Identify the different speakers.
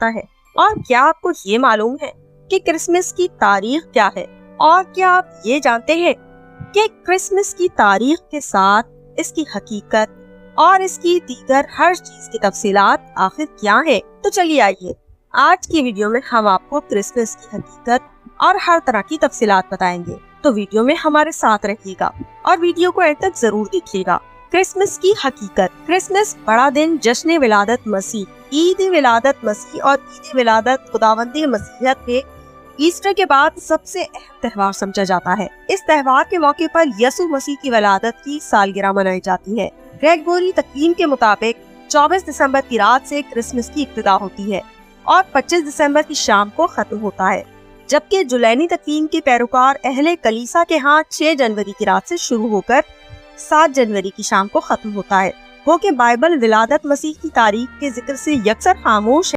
Speaker 1: है। और क्या आपको ये मालूम है कि क्रिसमस की तारीख क्या है? और क्या आप ये जानते हैं कि क्रिसमस की तारीख के साथ इसकी हकीकत और इसकी दीगर हर चीज की तफसीलात आखिर क्या है? तो चलिए आइए आज की वीडियो में हम आपको क्रिसमस की हकीकत और हर तरह की तफसीलात बताएंगे। तो वीडियो में हमारे साथ रहिएगा और वीडियो को अंत तक जरूर देखिएगा। क्रिसमस की हकीकत। क्रिसमस बड़ा दिन जश्न विलादत मसीह, ईद विलादत मसीह और ईद विलादत खुदावंदी मसीहत के ईस्टर के बाद सबसे अहम त्योहार समझा जाता है। इस त्योहार के मौके पर यसु मसीह की विलादत की सालगिरह मनाई जाती है। ग्रेगोरी तकवीम के मुताबिक 24 दिसंबर की रात से क्रिसमस की इब्तिदा होती है और 25 दिसंबर की शाम को खत्म होता है, जबकि जुलैनी तकवीम के पैरोकार अहले कलीसा के यहाँ 6 जनवरी की रात से शुरू होकर 7 जनवरी की शाम को खत्म होता है। वो कि बाइबल विलादत मसीह की तारीख के जिक्र से यकसर खामोश है।